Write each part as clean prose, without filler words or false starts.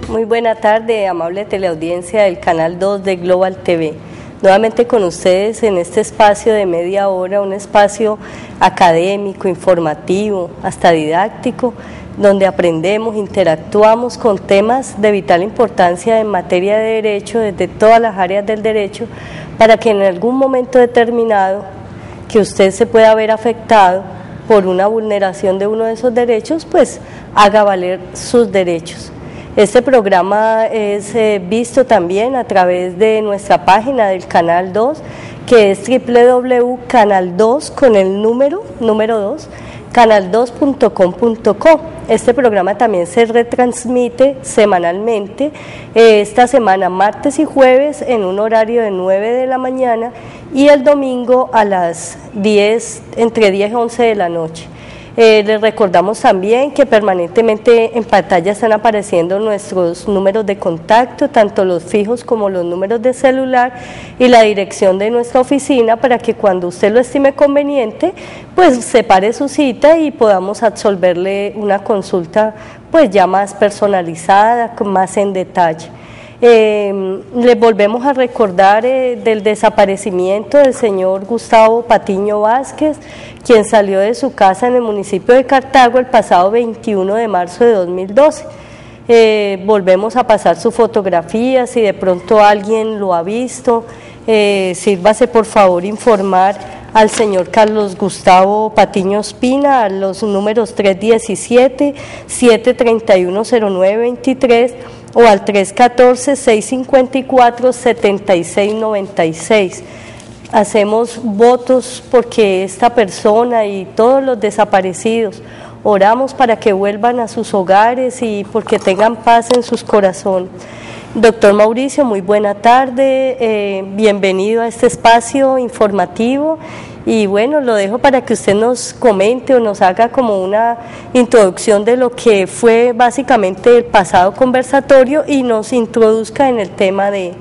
Muy buena tarde, amable teleaudiencia del Canal 2 de Global TV. Nuevamente con ustedes en este espacio de media hora, un espacio académico, informativo, hasta didáctico, donde aprendemos, interactuamos con temas de vital importancia en materia de derecho, desde todas las áreas del derecho, para que en algún momento determinado que usted se pueda ver afectado por una vulneración de uno de esos derechos, pues haga valer sus derechos. Este programa es visto también a través de nuestra página del Canal 2, que es www.canal2 con el número 2, canal2.com.co. Este programa también se retransmite semanalmente, esta semana martes y jueves en un horario de 9 de la mañana y el domingo a las 10, entre 10 y 11 de la noche. Les recordamos también que permanentemente en pantalla están apareciendo nuestros números de contacto, tanto los fijos como los números de celular y la dirección de nuestra oficina, para que cuando usted lo estime conveniente, pues separe su cita y podamos absolverle una consulta pues ya más personalizada, más en detalle. Les volvemos a recordar del desaparecimiento del señor Gustavo Patiño Vázquez, quien salió de su casa en el municipio de Cartago el pasado 21 de marzo de 2012. Volvemos a pasar su fotografía, si de pronto alguien lo ha visto, sírvase por favor informar al señor Carlos Gustavo Patiño Ospina a los números 317-731-0923 o al 314-654-7696. Hacemos votos porque esta persona y todos los desaparecidos, oramos para que vuelvan a sus hogares y porque tengan paz en sus corazones. Doctor Mauricio, muy buena tarde, bienvenido a este espacio informativo y bueno, lo dejo para que usted nos comente o nos haga como una introducción de lo que fue básicamente el pasado conversatorio y nos introduzca en el tema de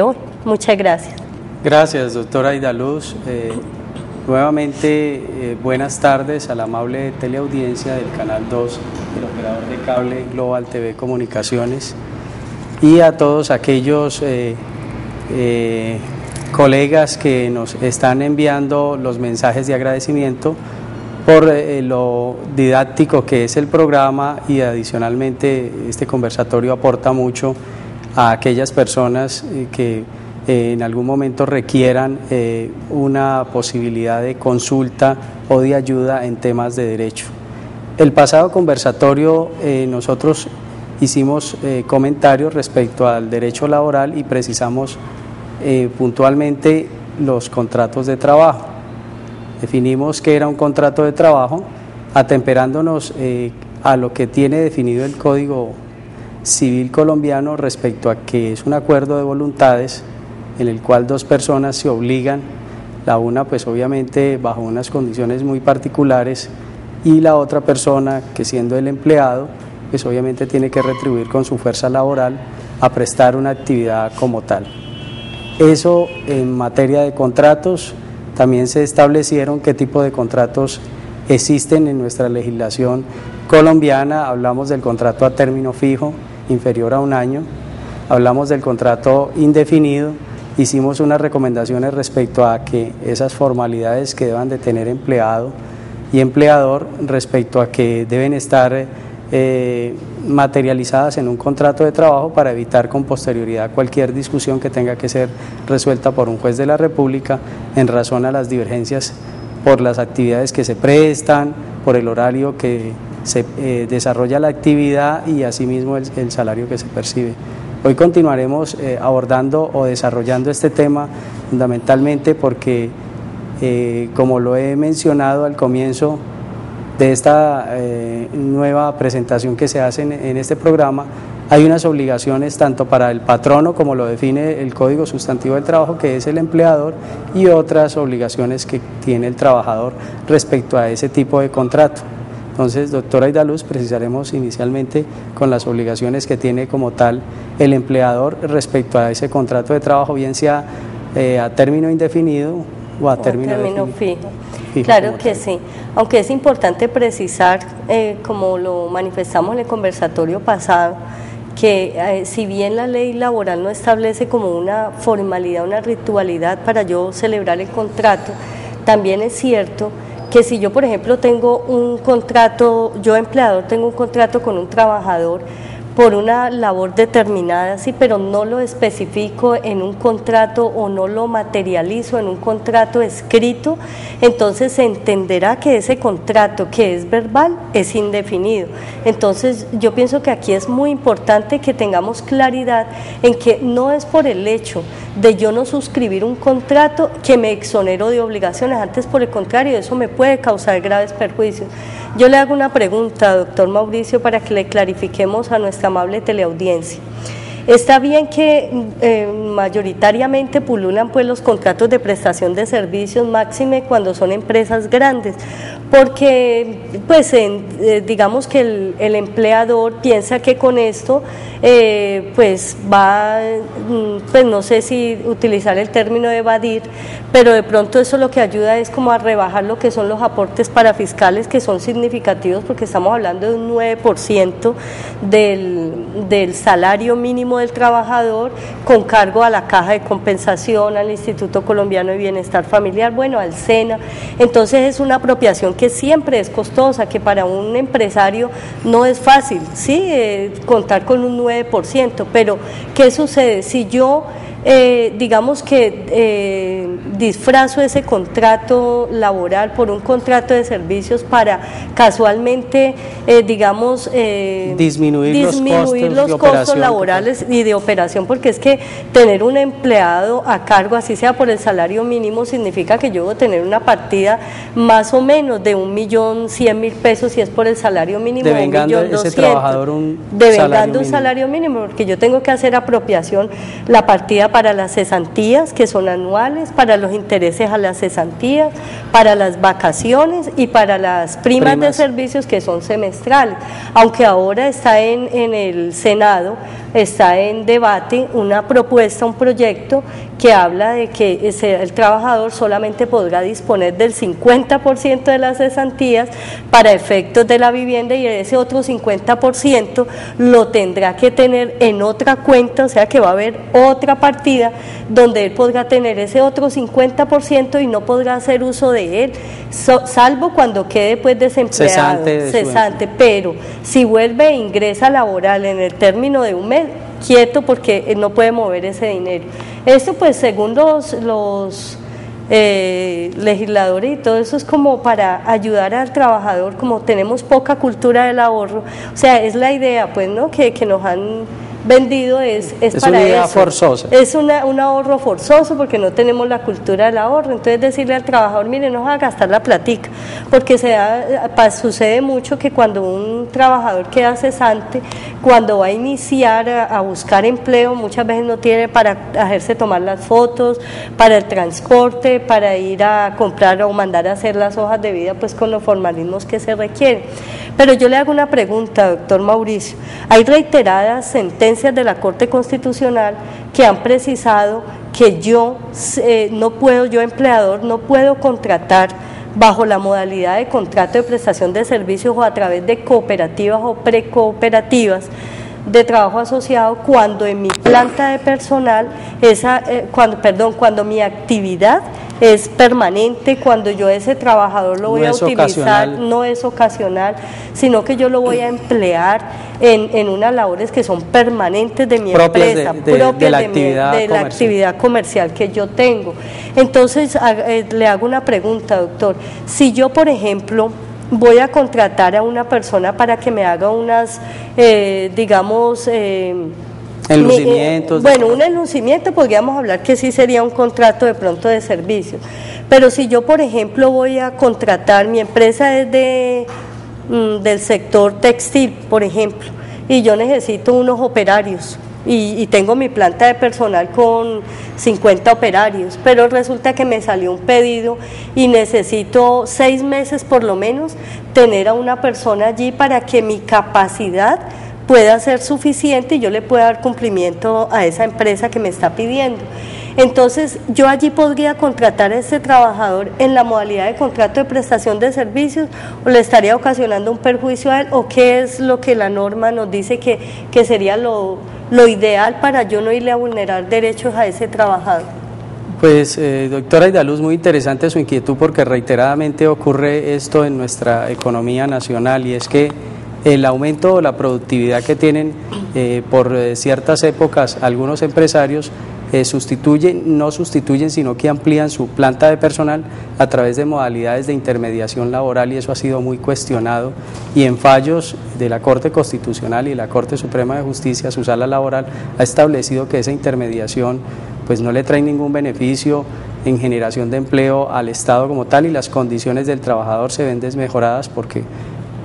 hoy. Muchas gracias. Gracias, doctora Aida Luz. Nuevamente, buenas tardes a la amable teleaudiencia del Canal 2, el operador de cable Global TV Comunicaciones, y a todos aquellos colegas que nos están enviando los mensajes de agradecimiento por lo didáctico que es el programa, y adicionalmente este conversatorio aporta mucho a aquellas personas que en algún momento requieran una posibilidad de consulta o de ayuda en temas de derecho. El pasado conversatorio nosotros hicimos comentarios respecto al derecho laboral y precisamos puntualmente los contratos de trabajo. Definimos qué era un contrato de trabajo, atemperándonos a lo que tiene definido el Código Civil colombiano respecto a que es un acuerdo de voluntades en el cual dos personas se obligan, la una pues obviamente bajo unas condiciones muy particulares y la otra persona, que siendo el empleado, pues obviamente tiene que retribuir con su fuerza laboral a prestar una actividad como tal. Eso en materia de contratos, también se establecieron qué tipo de contratos existen en nuestra legislación colombiana. Hablamos del contrato a término fijo, inferior a un año, hablamos del contrato indefinido, hicimos unas recomendaciones respecto a que esas formalidades que deban de tener empleado y empleador, respecto a que deben estar materializadas en un contrato de trabajo para evitar con posterioridad cualquier discusión que tenga que ser resuelta por un juez de la República en razón a las divergencias por las actividades que se prestan, por el horario que se desarrolla la actividad y asimismo el salario que se percibe. Hoy continuaremos abordando o desarrollando este tema fundamentalmente porque, como lo he mencionado al comienzo de esta nueva presentación que se hace en este programa, hay unas obligaciones tanto para el patrono, como lo define el Código Sustantivo del Trabajo, que es el empleador, y otras obligaciones que tiene el trabajador respecto a ese tipo de contrato. Entonces, doctora Aidaluz, precisaremos inicialmente con las obligaciones que tiene como tal el empleador respecto a ese contrato de trabajo, bien sea a término indefinido o a término fijo. Claro que sí, aunque es importante precisar, como lo manifestamos en el conversatorio pasado, que si bien la ley laboral no establece como una formalidad, una ritualidad para yo celebrar el contrato, también es cierto que si yo, por ejemplo, tengo un contrato, yo empleador tengo un contrato con un trabajador por una labor determinada, sí, pero no lo especifico en un contrato o no lo materializo en un contrato escrito, entonces se entenderá que ese contrato que es verbal es indefinido. Entonces yo pienso que aquí es muy importante que tengamos claridad en que no es por el hecho de yo no suscribir un contrato que me exonero de obligaciones, antes por el contrario, eso me puede causar graves perjuicios. Yo le hago una pregunta, doctor Mauricio, para que le clarifiquemos a nuestra amable teleaudiencia. Está bien que mayoritariamente pululan pues los contratos de prestación de servicios, máxime cuando son empresas grandes, porque pues digamos que el empleador piensa que con esto pues va, pues no sé si utilizar el término de evadir, pero de pronto eso lo que ayuda es como a rebajar lo que son los aportes parafiscales, que son significativos porque estamos hablando de un 9% del salario mínimo del trabajador, con cargo a la Caja de Compensación, al Instituto Colombiano de Bienestar Familiar, bueno, al SENA. Entonces es una apropiación que siempre es costosa, que para un empresario no es fácil, ¿sí? Contar con un 9%, pero ¿qué sucede? Si yo digamos que disfrazo ese contrato laboral por un contrato de servicios para casualmente, digamos, disminuir los costos laborales y de operación, porque es que tener un empleado a cargo, así sea por el salario mínimo, significa que yo debo tener una partida más o menos de 1.100.000 pesos si es por el salario mínimo, devengando ese trabajador un salario mínimo, porque yo tengo que hacer apropiación, la partida para las cesantías, que son anuales, para los intereses a las cesantías, para las vacaciones y para las primas de servicios, que son semestrales. Aunque ahora está en el Senado, está en debate una propuesta, un proyecto que habla de que el trabajador solamente podrá disponer del 50% de las cesantías para efectos de la vivienda, y ese otro 50% lo tendrá que tener en otra cuenta, o sea que va a haber otra partida donde él podrá tener ese otro 50% y no podrá hacer uso de él, salvo cuando quede pues desempleado, cesante, pero si vuelve e ingresa laboral en el término de un mes, quieto, porque no puede mover ese dinero. Esto pues según los legisladores y todo eso es como para ayudar al trabajador, como tenemos poca cultura del ahorro, o sea, es la idea pues, ¿no?, que nos han vendido es para una idea eso. Forzosa. Es un ahorro forzoso porque no tenemos la cultura del ahorro. Entonces decirle al trabajador, mire, no va a gastar la platica, porque sucede mucho que cuando un trabajador queda cesante, cuando va a iniciar a buscar empleo, muchas veces no tiene para hacerse tomar las fotos, para el transporte, para ir a comprar o mandar a hacer las hojas de vida, pues con los formalismos que se requieren. Pero yo le hago una pregunta, doctor Mauricio. Hay reiteradas sentencias de la Corte Constitucional que han precisado que yo empleador, no puedo contratar bajo la modalidad de contrato de prestación de servicios o a través de cooperativas o precooperativas de trabajo asociado cuando en mi planta de personal, cuando mi actividad es permanente. Cuando yo ese trabajador lo voy a utilizar, no es ocasional, sino que yo lo voy a emplear en unas labores que son permanentes de mi empresa, propias de la actividad comercial que yo tengo. Entonces, le hago una pregunta, doctor. Si yo, por ejemplo, voy a contratar a una persona para que me haga unas, digamos, enlucimientos. Bueno, un enlucimiento podríamos hablar que sí sería un contrato de pronto de servicio, pero si yo, por ejemplo, voy a contratar, mi empresa es del sector textil, por ejemplo, y yo necesito unos operarios, y tengo mi planta de personal con 50 operarios, pero resulta que me salió un pedido y necesito 6 meses por lo menos tener a una persona allí para que mi capacidad pueda ser suficiente y yo le pueda dar cumplimiento a esa empresa que me está pidiendo. Entonces, yo allí podría contratar a ese trabajador en la modalidad de contrato de prestación de servicios, o le estaría ocasionando un perjuicio a él, o qué es lo que la norma nos dice que sería lo ideal para yo no irle a vulnerar derechos a ese trabajador. Pues, doctora Aidaluz, muy interesante su inquietud, porque reiteradamente ocurre esto en nuestra economía nacional, y es que el aumento o la productividad que tienen por ciertas épocas algunos empresarios no sustituyen, sino que amplían su planta de personal a través de modalidades de intermediación laboral, y eso ha sido muy cuestionado, y en fallos de la Corte Constitucional y la Corte Suprema de Justicia, su sala laboral ha establecido que esa intermediación pues no le trae ningún beneficio en generación de empleo al Estado como tal, y las condiciones del trabajador se ven desmejoradas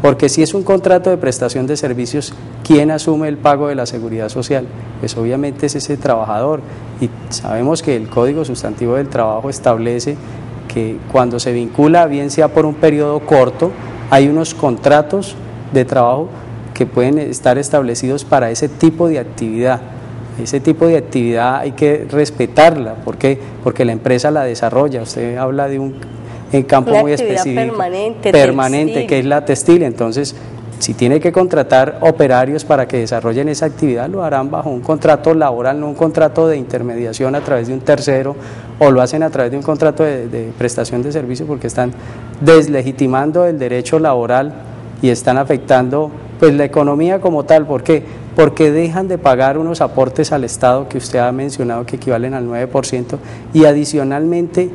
porque si es un contrato de prestación de servicios, ¿quién asume el pago de la seguridad social? Pues obviamente es ese trabajador, y sabemos que el Código Sustantivo del Trabajo establece que cuando se vincula, bien sea por un periodo corto, hay unos contratos de trabajo que pueden estar establecidos para ese tipo de actividad. Ese tipo de actividad hay que respetarla, ¿por qué? Porque la empresa la desarrolla. Usted habla de un campo muy específico, permanente, que es la textil. Entonces, si tiene que contratar operarios para que desarrollen esa actividad, lo harán bajo un contrato laboral, no un contrato de intermediación a través de un tercero, o lo hacen a través de un contrato de prestación de servicio, porque están deslegitimando el derecho laboral y están afectando pues la economía como tal. ¿Por qué? Porque dejan de pagar unos aportes al Estado que usted ha mencionado que equivalen al 9%, y adicionalmente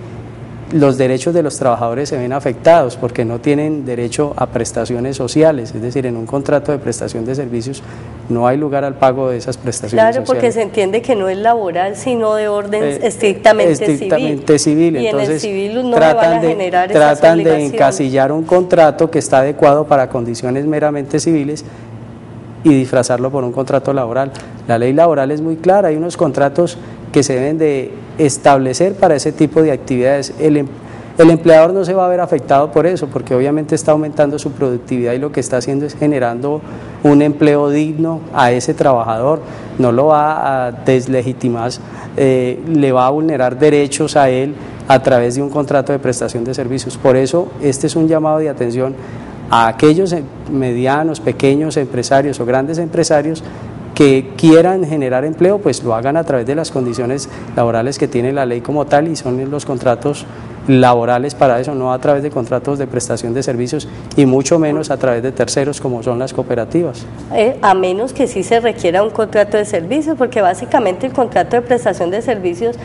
los derechos de los trabajadores se ven afectados porque no tienen derecho a prestaciones sociales, es decir, en un contrato de prestación de servicios no hay lugar al pago de esas prestaciones sociales. Claro, porque se entiende que no es laboral, sino de orden estrictamente civil. Y entonces, en el civil no van a generar esas tratan de encasillar un contrato que está adecuado para condiciones meramente civiles y disfrazarlo por un contrato laboral. La ley laboral es muy clara, hay unos contratos que se deben de establecer para ese tipo de actividades. El empleador no se va a ver afectado por eso, porque obviamente está aumentando su productividad y lo que está haciendo es generando un empleo digno a ese trabajador, no lo va a deslegitimar, le va a vulnerar derechos a él a través de un contrato de prestación de servicios. Por eso este es un llamado de atención a aquellos medianos, pequeños empresarios o grandes empresarios que quieran generar empleo, pues lo hagan a través de las condiciones laborales que tiene la ley como tal, y son los contratos laborales para eso, no a través de contratos de prestación de servicios, y mucho menos a través de terceros como son las cooperativas. A menos que sí se requiera un contrato de servicios, porque básicamente el contrato de prestación de servicios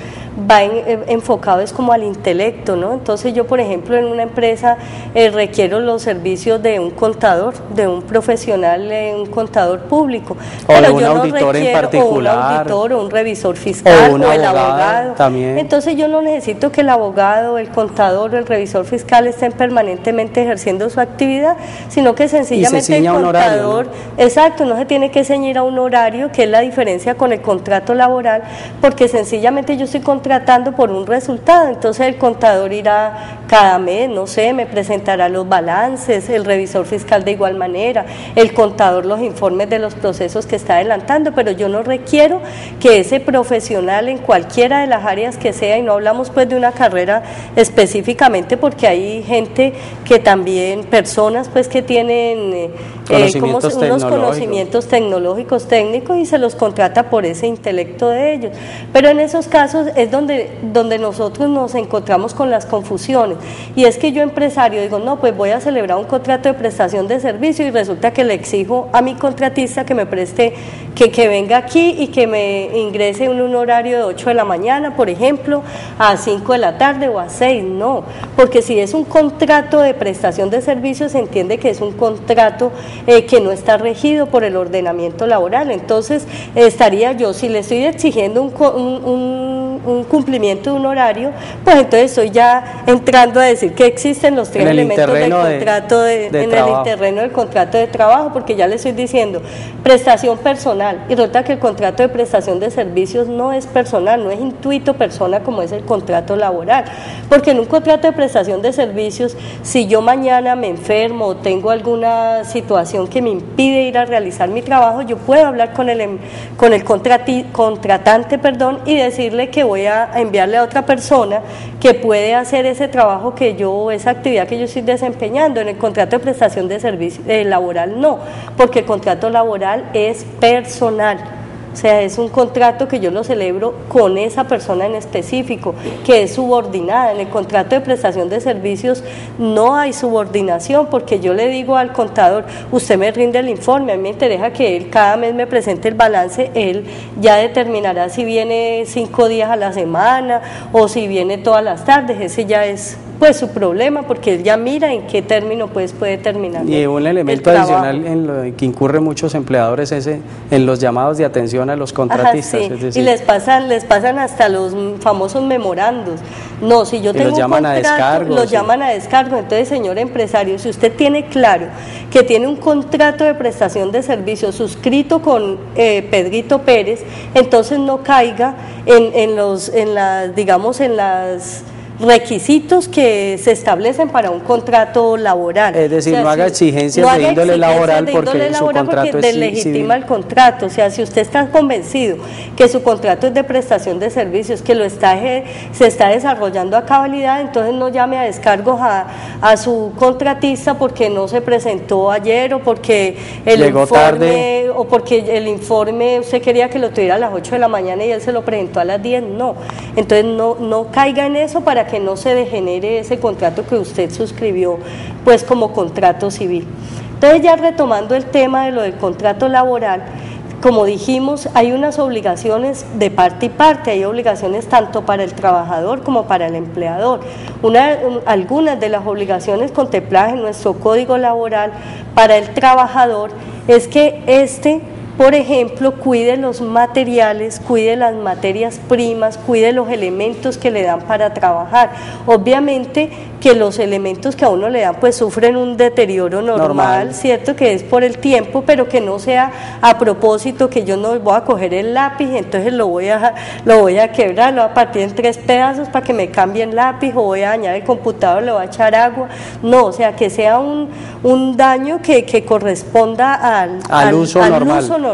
va enfocado es como al intelecto, ¿no? Entonces yo, por ejemplo, en una empresa requiero los servicios de un contador, de un profesional, un contador público, pero un yo no auditor requiero, en particular, o un auditor, o un revisor fiscal, o el abogado también. Entonces yo no necesito que el abogado, el contador o el revisor fiscal estén permanentemente ejerciendo su actividad, sino que sencillamente el contador, horario, ¿no? Exacto, no se tiene que ceñir a un horario, que es la diferencia con el contrato laboral, porque sencillamente yo estoy contratando por un resultado. Entonces el contador irá cada mes, no sé, me presentará los balances, el revisor fiscal de igual manera, el contador los informes de los procesos que está adelantando, pero yo no requiero que ese profesional en cualquiera de las áreas que sea, y no hablamos pues de una carrera específicamente, porque hay gente que también, personas pues que tienen unos conocimientos tecnológicos, técnicos, y se los contrata por ese intelecto de ellos. Pero en esos casos es donde nosotros nos encontramos con las confusiones, y es que yo, empresario, digo, no, pues voy a celebrar un contrato de prestación de servicio y resulta que le exijo a mi contratista que me preste, que venga aquí y que me ingrese en un horario de 8 de la mañana, por ejemplo, a 5 de la tarde o a 6, no, porque si es un contrato de prestación de servicios se entiende que es un contrato que no está regido por el ordenamiento laboral. Entonces estaría yo, si le estoy exigiendo un cumplimiento de un horario, pues entonces estoy ya entrando a decir que existen los tres elementos del contrato en el terreno del contrato de trabajo, porque ya le estoy diciendo prestación personal, y resulta que el contrato de prestación de servicios no es personal, no es intuito persona como es el contrato laboral, porque en un contrato de prestación de servicios, si yo mañana me enfermo o tengo alguna situación que me impide ir a realizar mi trabajo, yo puedo hablar con el contratante, y decirle que voy a enviarle a otra persona que puede hacer ese trabajo esa actividad que yo estoy desempeñando. En el contrato de prestación de servicio laboral no, porque el contrato laboral es personal. O sea, es un contrato que yo lo celebro con esa persona en específico, que es subordinada. En el contrato de prestación de servicios no hay subordinación, porque yo le digo al contador, usted me rinde el informe, a mí me interesa que él cada mes me presente el balance, él ya determinará si viene 5 días a la semana o si viene todas las tardes, ese ya es pues su problema, porque él ya mira en qué término pues puede terminar. Y un elemento adicional en lo que incurren muchos empleadores es en los llamados de atención a los contratistas. Ajá, sí. Es decir, y les pasan hasta los famosos memorandos. No, si yo tengo un contrato, los llaman a descargo. Entonces, señor empresario, si usted tiene claro que tiene un contrato de prestación de servicios suscrito con Pedrito Pérez, entonces no caiga en los requisitos que se establecen para un contrato laboral. Es decir, no haga exigencias de índole laboral porque su contrato es deslegitima el contrato. O sea, si usted está convencido que su contrato es de prestación de servicios, que se está desarrollando a cabalidad, entonces no llame a descargos a su contratista porque no se presentó ayer, o porque llegó tarde, o porque el informe usted quería que lo tuviera a las 8 de la mañana y él se lo presentó a las 10, no. Entonces no caiga en eso para que no se degenere ese contrato que usted suscribió pues como contrato civil. Entonces, ya retomando el tema de lo del contrato laboral, como dijimos, hay unas obligaciones de parte y parte, hay obligaciones tanto para el trabajador como para el empleador. Algunas de las obligaciones contempladas en nuestro Código Laboral para el trabajador es que por ejemplo, cuide los materiales, cuide las materias primas, cuide los elementos que le dan para trabajar. Obviamente que los elementos que a uno le dan pues sufren un deterioro normal, ¿cierto? Que es por el tiempo, pero que no sea a propósito, que yo no voy a coger el lápiz, entonces lo voy a quebrar, lo voy a partir en 3 pedazos para que me cambie el lápiz, o voy a dañar el computador, le voy a echar agua. No, o sea, que sea un daño que corresponda al uso normal.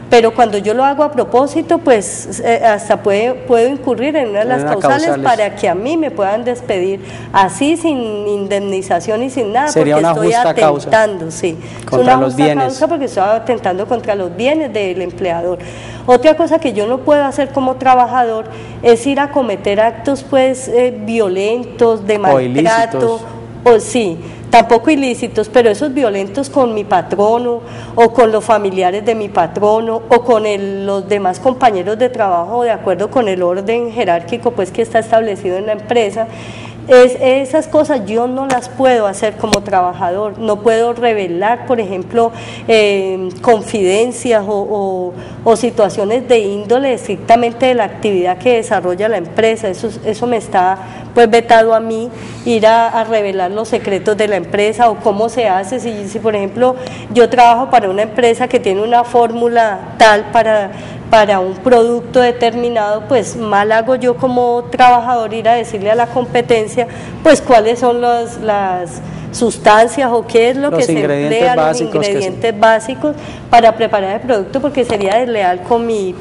Pero cuando yo lo hago a propósito, pues hasta puedo incurrir en una de las causales para que a mí me puedan despedir así, sin indemnización y sin nada. Sería porque una estoy justa atentando, causa sí, contra es una los justa bienes. Causa porque estoy atentando contra los bienes del empleador. Otra cosa que yo no puedo hacer como trabajador es ir a cometer actos pues violentos, de maltrato, o sí, tampoco ilícitos, pero esos violentos con mi patrono o con los familiares de mi patrono o con los demás compañeros de trabajo, de acuerdo con el orden jerárquico pues que está establecido en la empresa. Esas cosas yo no las puedo hacer como trabajador, no puedo revelar, por ejemplo, confidencias o situaciones de índole estrictamente de la actividad que desarrolla la empresa. Eso me está pues vetado a mí, ir a revelar los secretos de la empresa o cómo se hace. Si por ejemplo yo trabajo para una empresa que tiene una fórmula tal para un producto determinado, pues mal hago yo como trabajador ir a decirle a la competencia pues cuáles son sustancias o qué es lo Los que se ingredientes emplea, los básicos ingredientes básicos para preparar el producto, porque sería desleal con mi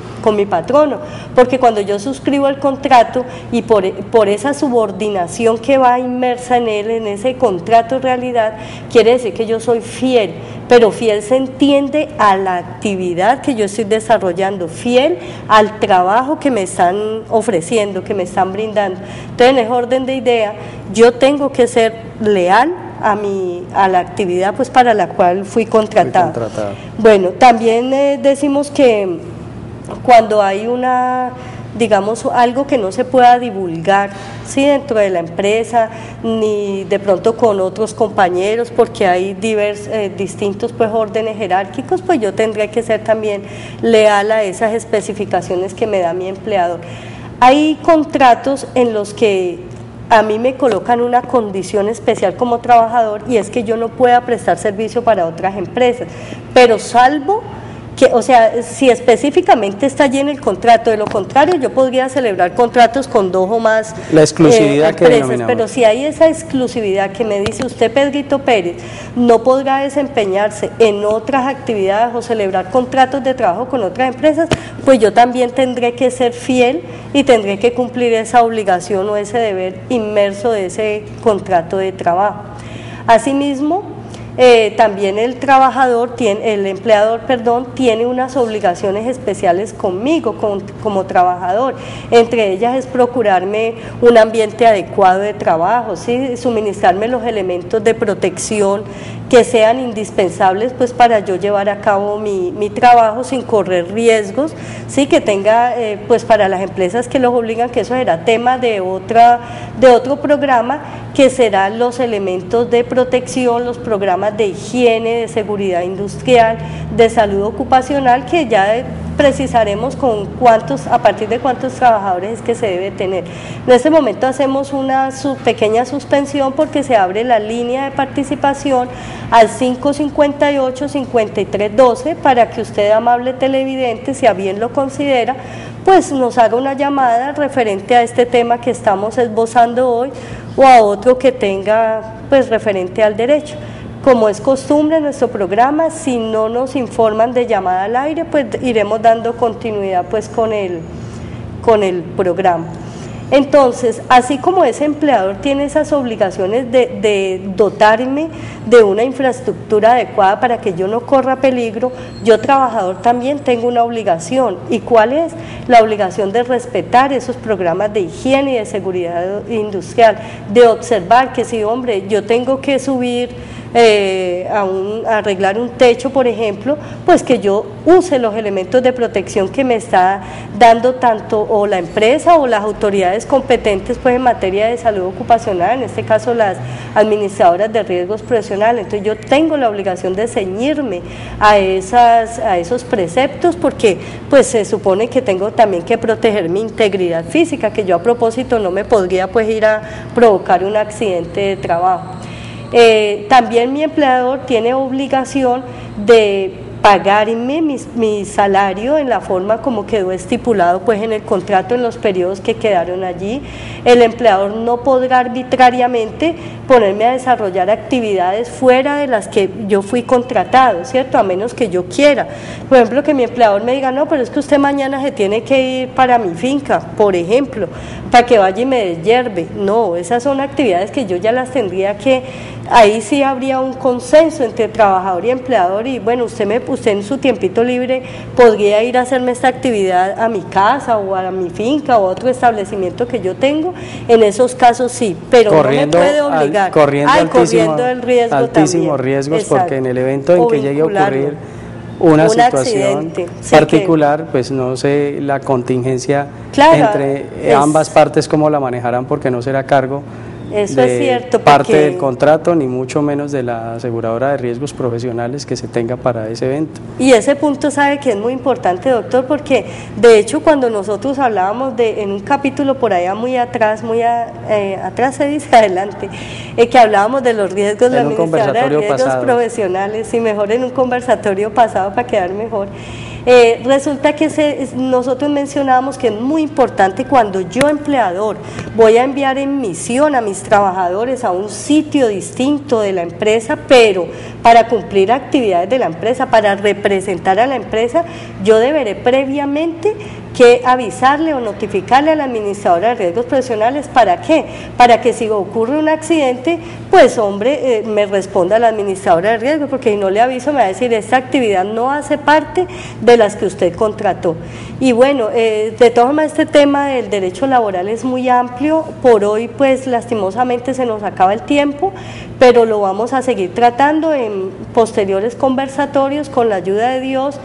patrono, porque cuando yo suscribo el contrato y por esa subordinación que va inmersa en él, en ese contrato realidad, quiere decir que yo soy fiel, pero fiel se entiende a la actividad que yo estoy desarrollando, fiel al trabajo que me están ofreciendo, que me están brindando. Entonces, en ese orden de idea, yo tengo que ser leal a la actividad pues para la cual fui contratada. Bueno, también decimos que cuando hay digamos, algo que no se pueda divulgar, ¿sí?, dentro de la empresa, ni de pronto con otros compañeros, porque hay distintos pues órdenes jerárquicos, pues yo tendré que ser también leal a esas especificaciones que me da mi empleador. Hay contratos en los que a mí me colocan una condición especial como trabajador, y es que yo no pueda prestar servicio para otras empresas, pero salvo que, o sea, si específicamente está allí en el contrato, de lo contrario yo podría celebrar contratos con 2 o más la exclusividad empresas, que denominamos. pero si hay esa exclusividad que me dice usted, Pedrito Pérez, no podrá desempeñarse en otras actividades o celebrar contratos de trabajo con otras empresas, pues yo también tendré que ser fiel y tendré que cumplir esa obligación o ese deber inmerso de ese contrato de trabajo. Asimismo, también el empleador tiene unas obligaciones especiales conmigo como trabajador. Entre ellas es procurarme un ambiente adecuado de trabajo, ¿sí?, suministrarme los elementos de protección que sean indispensables pues para yo llevar a cabo mi trabajo sin correr riesgos, sí, que tenga pues para las empresas que los obligan, que eso será tema de otro programa, que serán los elementos de protección, los programas de higiene, de seguridad industrial, de salud ocupacional, que ya precisaremos a partir de cuántos trabajadores es que se debe tener. En este momento hacemos una pequeña suspensión porque se abre la línea de participación al 558-5312 para que usted, amable televidente, si a bien lo considera, pues nos haga una llamada referente a este tema que estamos esbozando hoy o a otro que tenga pues referente al derecho. Como es costumbre en nuestro programa, si no nos informan de llamada al aire, pues iremos dando continuidad pues con el programa. Entonces, así como ese empleador tiene esas obligaciones de dotarme de una infraestructura adecuada para que yo no corra peligro, yo, trabajador, también tengo una obligación. ¿Y cuál es? La obligación de respetar esos programas de higiene y de seguridad industrial, de observar que si, hombre, yo tengo que subir a arreglar un techo, por ejemplo, pues que yo use los elementos de protección que me está dando tanto o la empresa o las autoridades competentes pues en materia de salud ocupacional, en este caso las administradoras de riesgos profesionales. Entonces yo tengo la obligación de ceñirme a esos preceptos, porque pues se supone que tengo también que proteger mi integridad física, que yo a propósito no me podría pues ir a provocar un accidente de trabajo. También mi empleador tiene obligación de pagarme mi salario en la forma como quedó estipulado pues en el contrato, en los periodos que quedaron allí. El empleador no podrá arbitrariamente ponerme a desarrollar actividades fuera de las que yo fui contratado, ¿cierto? A menos que yo quiera. Por ejemplo, que mi empleador me diga, no, pero es que usted mañana se tiene que ir para mi finca, por ejemplo, para que vaya y me deshierve. No, esas son actividades que yo ya las tendría que, ahí sí habría un consenso entre trabajador y empleador, y bueno, usted en su tiempito libre podría ir a hacerme esta actividad a mi casa o a mi finca o a otro establecimiento que yo tengo. En esos casos sí, pero no me puede obligar. Corriendo el riesgo altísimos también. riesgos. Exacto. Porque en el evento en que llegue a ocurrir una situación particular, pues no sé la contingencia entre ambas partes cómo la manejarán, porque no será cargo Eso es cierto, parte del contrato, ni mucho menos de la aseguradora de riesgos profesionales que se tenga para ese evento. Y ese punto sabe que es muy importante, doctor, porque de hecho cuando nosotros hablábamos en un capítulo por allá muy atrás se dice adelante, que hablábamos de los riesgos, la administradora de riesgos profesionales, y mejor en un conversatorio pasado para quedar mejor. Resulta que nosotros mencionábamos que es muy importante cuando yo, empleador, voy a enviar en misión a mis trabajadores a un sitio distinto de la empresa, pero para cumplir actividades de la empresa, para representar a la empresa, yo deberé previamente que avisarle o notificarle a la administradora de riesgos profesionales. ¿Para qué? Para que si ocurre un accidente, pues hombre, me responda la administradora de riesgos, porque si no le aviso me va a decir, esta actividad no hace parte de las que usted contrató. Y bueno, de todas formas, este tema del derecho laboral es muy amplio. Por hoy, pues lastimosamente se nos acaba el tiempo, pero lo vamos a seguir tratando en posteriores conversatorios con la ayuda de Dios.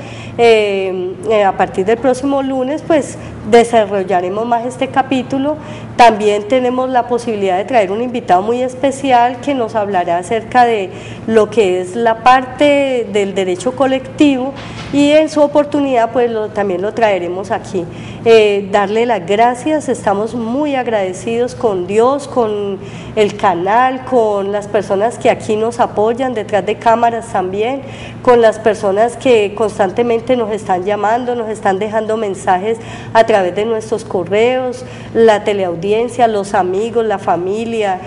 A partir del próximo lunes pues desarrollaremos más este capítulo. También tenemos la posibilidad de traer un invitado muy especial que nos hablará acerca de lo que es la parte del derecho colectivo, y en su oportunidad pues también lo traeremos aquí. Darle las gracias, estamos muy agradecidos con Dios, con el canal, con las personas que aquí nos apoyan detrás de cámaras también, con las personas que constantemente nos están llamando, nos están dejando mensajes a través de nuestros correos, la teleaudiencia, los amigos, la familia,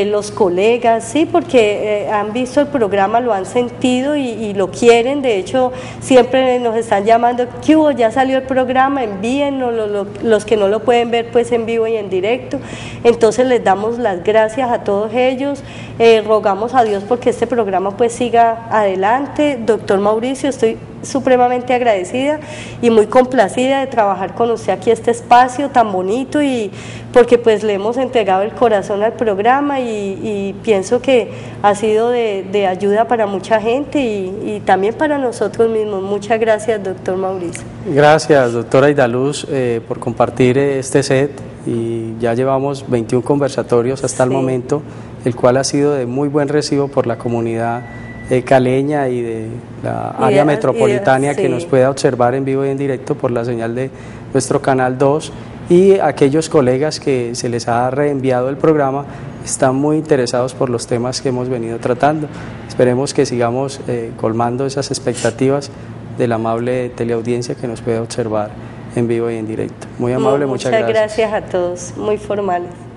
los colegas, sí, porque han visto el programa, lo han sentido y lo quieren. De hecho, siempre nos están llamando, ¿qué hubo? Ya salió el programa, envíennos. Los que no lo pueden ver pues en vivo y en directo. Entonces les damos las gracias a todos ellos, rogamos a Dios porque este programa pues siga adelante. Doctor Mauricio, estoy supremamente agradecida y muy complacida de trabajar con usted aquí, este espacio tan bonito, y porque pues le hemos entregado el corazón al programa y pienso que ha sido de ayuda para mucha gente y también para nosotros mismos. Muchas gracias, doctor Mauricio. Gracias, doctora Aidaluz, por compartir este set, y ya llevamos 21 conversatorios hasta el momento, el cual ha sido de muy buen recibo por la comunidad caleña y de la área metropolitana que nos pueda observar en vivo y en directo por la señal de nuestro canal 2, y aquellos colegas que se les ha reenviado el programa están muy interesados por los temas que hemos venido tratando. Esperemos que sigamos colmando esas expectativas de la amable teleaudiencia que nos pueda observar en vivo y en directo. Muy amable, muchas gracias. Muchas gracias a todos, muy formales.